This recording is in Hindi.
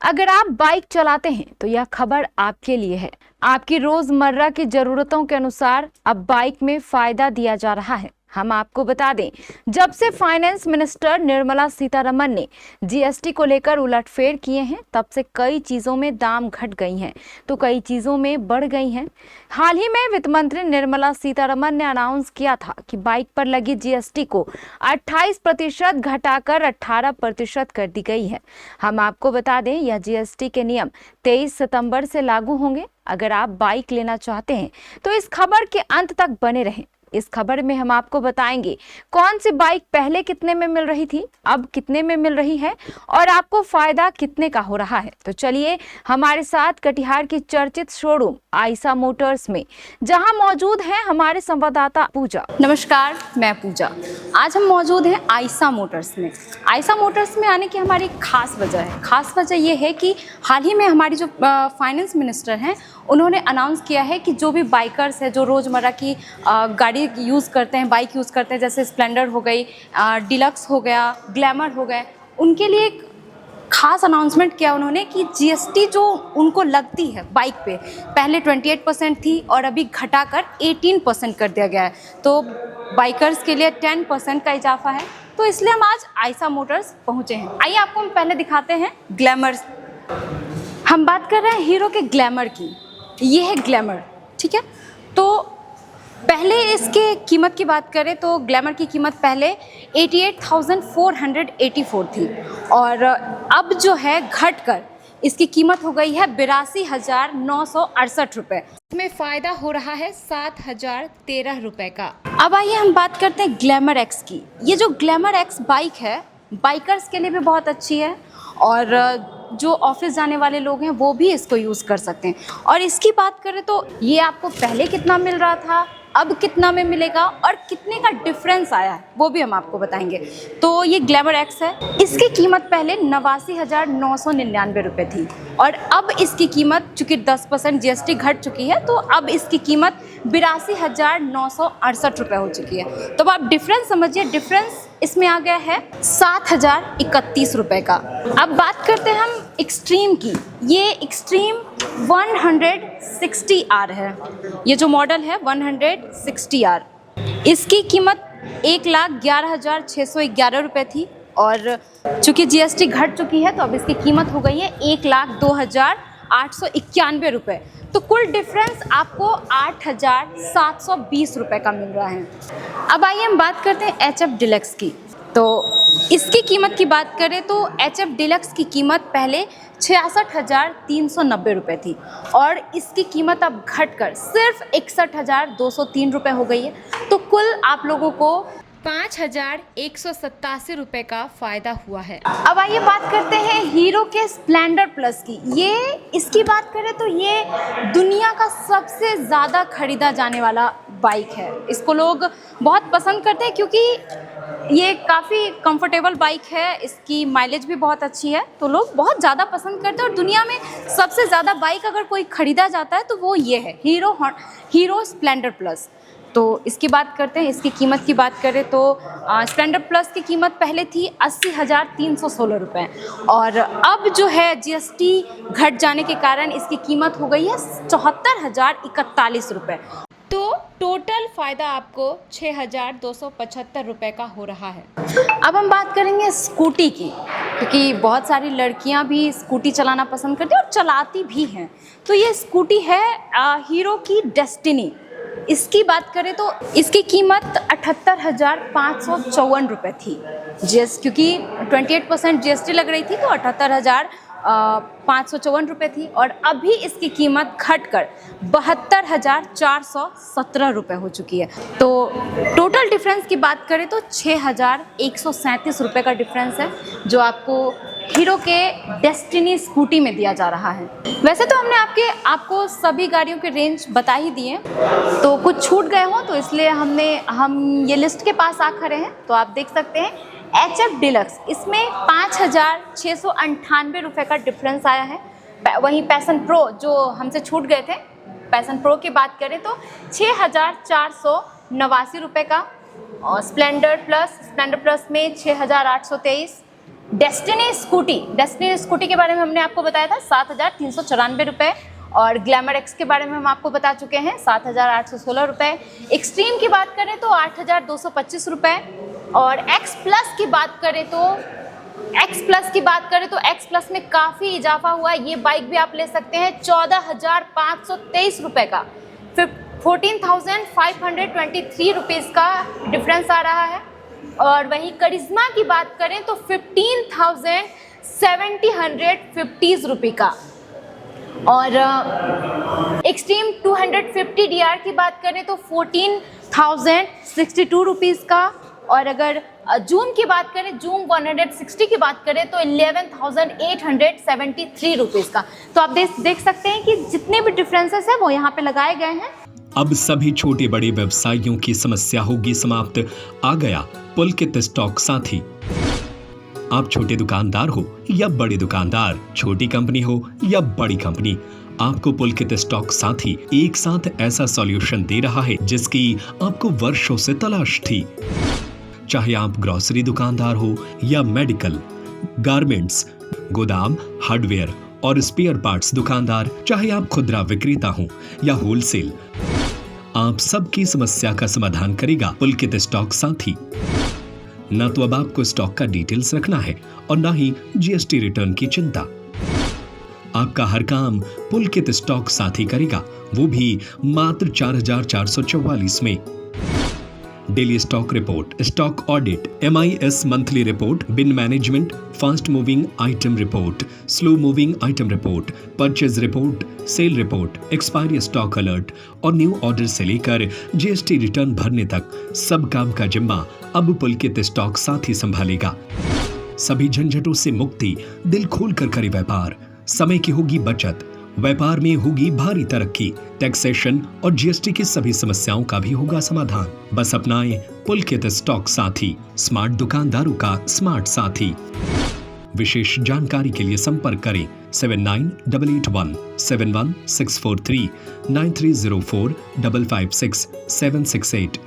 अगर आप बाइक चलाते हैं तो यह खबर आपके लिए है। आपकी रोजमर्रा की जरूरतों के अनुसार अब बाइक में फायदा दिया जा रहा है। हम आपको बता दें, जब से फाइनेंस मिनिस्टर निर्मला सीतारमण ने जीएसटी को लेकर उलटफेर किए हैं, तब से कई चीजों में दाम घट गई हैं तो कई चीजों में बढ़ गई हैं। हाल ही में वित्त मंत्री निर्मला सीतारमण ने अनाउंस किया था कि बाइक पर लगी जीएसटी को 28% घटाकर 18% कर दी गई है। हम आपको बता दें, यह जीएसटी के नियम 23 सितंबर से लागू होंगे। अगर आप बाइक लेना चाहते हैं तो इस खबर के अंत तक बने रहें। इस खबर में हम आपको बताएंगे कौन सी बाइक पहले कितने में मिल रही थी, अब कितने में मिल रही है और आपको फायदा कितने का हो रहा है। तो चलिए हमारे साथ कटिहार की चर्चित शोरूम आयशा मोटर्स में, जहां मौजूद है हमारे संवाददाता पूजा। नमस्कार, मैं पूजा। आज हम मौजूद हैं आयशा मोटर्स में। आयशा मोटर्स में आने की हमारी खास वजह है। खास वजह ये है कि हाल ही में हमारी जो फाइनेंस मिनिस्टर हैं, उन्होंने अनाउंस किया है कि जो भी बाइकर्स है, जो रोज़मर्रा की गाड़ी यूज़ करते हैं, बाइक यूज़ करते हैं, जैसे स्प्लेंडर हो गई, डिलक्स हो गया, ग्लैमर हो गए, उनके लिए एक खास अनाउंसमेंट किया उन्होंने कि जीएसटी जो उनको लगती है बाइक पे, पहले 28% थी और अभी घटाकर 18% कर दिया गया है। तो बाइकर्स के लिए 10% का इजाफा है। तो इसलिए हम आज आयशा मोटर्स पहुँचे हैं। आइए आपको हम पहले दिखाते हैं ग्लैमर। हम बात कर रहे हैं हीरो के ग्लैमर की। ये है ग्लैमर, ठीक है। तो पहले इसके कीमत की बात करें तो ग्लैमर की कीमत पहले 88,484 थी और अब जो है घटकर इसकी कीमत हो गई है 82,968 रुपये। इसमें फायदा हो रहा है 7,013 रुपए का। अब आइए हम बात करते हैं ग्लैमर एक्स की। ये जो ग्लैमर एक्स बाइक है, बाइकर्स के लिए भी बहुत अच्छी है और जो ऑफिस जाने वाले लोग हैं वो भी इसको यूज़ कर सकते हैं। और इसकी बात करें तो ये आपको पहले कितना मिल रहा था, अब कितना में मिलेगा और कितने का डिफरेंस आया है, वो भी हम आपको बताएंगे। तो ये ग्लैमर एक्स है। इसकी कीमत पहले 89,999 रुपये थी और अब इसकी कीमत, चूँकि 10% जीएसटी घट चुकी है, तो अब इसकी कीमत 82,968 रुपये हो चुकी है। तो अब आप डिफरेंस समझिए, डिफरेंस इसमें आ गया है 7,031 रुपये का। अब बात करते हैं हम एक्सट्रीम की। ये एक्सट्रीम 160R है। ये जो मॉडल है 160R, इसकी कीमत 1,11,611 रुपये थी और चूँकि जीएसटी घट चुकी है तो अब इसकी कीमत हो गई है 1,02,891 रुपये। तो कुल डिफरेंस आपको 8,720 रुपये का मिल रहा है। अब आइए हम बात करते हैं HF डिलक्स की। तो इसकी कीमत की बात करें तो HF डिलक्स की कीमत पहले 66,390 रुपये थी और इसकी कीमत अब घटकर सिर्फ 61,203 रुपये हो गई है। तो कुल आप लोगों को 5,187 रुपये का फायदा हुआ है। अब आइए बात करते हैं हीरो के स्प्लेंडर प्लस की। ये इसकी बात करें तो ये दुनिया का सबसे ज़्यादा खरीदा जाने वाला बाइक है। इसको लोग बहुत पसंद करते हैं क्योंकि ये काफ़ी कंफर्टेबल बाइक है, इसकी माइलेज भी बहुत अच्छी है, तो लोग बहुत ज़्यादा पसंद करते हैं। और दुनिया में सबसे ज़्यादा बाइक अगर कोई ख़रीदा जाता है तो वो ये है, हीरो स्प्लेंडर प्लस। तो इसकी बात करते हैं, इसकी कीमत की बात करें तो स्प्लेंडर प्लस की कीमत पहले थी 80,316 रुपये और अब जो है जीएसटी घट जाने के कारण इसकी कीमत हो गई है 74,041 रुपये। तो टोटल फायदा आपको 6,275 रुपये का हो रहा है। अब हम बात करेंगे स्कूटी की, क्योंकि बहुत सारी लड़कियां भी स्कूटी चलाना पसंद करती हैं और चलाती भी हैं। तो ये स्कूटी है हीरो की डेस्टिनी। इसकी बात करें तो इसकी कीमत 78,554 रुपये थी। क्योंकि 28% जीएसटी लग रही थी तो 78,554 रुपये थी और अभी इसकी कीमत घटकर 72,417 रुपये हो चुकी है। तो टोटल डिफरेंस की बात करें तो 6,137 रुपये का डिफरेंस है जो आपको हीरो के डेस्टिनी स्कूटी में दिया जा रहा है। वैसे तो हमने आपको सभी गाड़ियों के रेंज बता ही दिए, तो कुछ छूट गए हों तो इसलिए हम ये लिस्ट के पास आ खड़े हैं। तो आप देख सकते हैं HF डिलक्स, इसमें 5,698 रुपये का डिफरेंस आया है। वहीं पैशन प्रो जो हमसे छूट गए थे, पैशन प्रो की बात करें तो 6,489 रुपये का और स्प्लेंडर प्लस में 6,823, डेस्टिनी स्कूटी के बारे में हमने आपको बताया था 7,394 रुपये, और ग्लैमर एक्स के बारे में हम आपको बता चुके हैं 7,816 रुपये। एक्सट्रीम की बात करें तो 8,225 रुपये, और एक्स प्लस की बात करें तो एक्स प्लस में काफ़ी इजाफा हुआ है। ये बाइक भी आप ले सकते हैं 14,523 रुपये का, 14,523 रुपीज़ का डिफरेंस आ रहा है। और वहीं करिश्मा की बात करें तो 15,750 रुपये का, और एक्सट्रीम 250 DR की बात करें तो 14,062 रुपीज़ का, और अगर जूम की बात करें, जूम 160 की बात करें तो 11,873 रुपीज़ का। तो आप देख सकते हैं कि जितने भी डिफरेंसेस हैं वो यहाँ पे लगाए गए हैं। अब सभी छोटे बड़े व्यवसायियों की समस्या होगी समाप्त। आ गया पुलकित स्टॉक साथी। आप छोटे दुकानदार हो या बड़े दुकानदार, छोटी कंपनी हो या बड़ी कंपनी, आपको पुलकित स्टॉक साथी एक साथ ऐसा सॉल्यूशन दे रहा है जिसकी आपको वर्षों से तलाश थी। चाहे आप ग्रोसरी दुकानदार हो या मेडिकल, गारमेंट्स, गोदाम, हार्डवेयर और स्पेयर पार्ट्स दुकानदार, चाहे आप खुदरा विक्रेता हो या होलसेल, आप सबकी समस्या का समाधान करेगा पुलकित स्टॉक साथी। न तो अब आपको स्टॉक का डिटेल्स रखना है और न ही GST रिटर्न की चिंता। आपका हर काम पुलकित स्टॉक साथी करेगा, वो भी मात्र 4,444 में। Daily stock report, stock audit, MIS monthly report, bin management, fast moving item report, slow moving item report, purchase report, sale report, expiry stock alert और न्यू ऑर्डर से लेकर GST रिटर्न भरने तक सब काम का जिम्मा अब पुलकित स्टॉक साथी संभालेगा। सभी झंझटों से मुक्ति, दिल खोल कर करे व्यापार, समय की होगी बचत, व्यापार में होगी भारी तरक्की, टैक्सेशन और GST की सभी समस्याओं का भी होगा समाधान। बस अपनाएं पुलकित स्टॉक साथी, स्मार्ट दुकानदारों का स्मार्ट साथी। विशेष जानकारी के लिए संपर्क करें 7988171643 9304 556 768।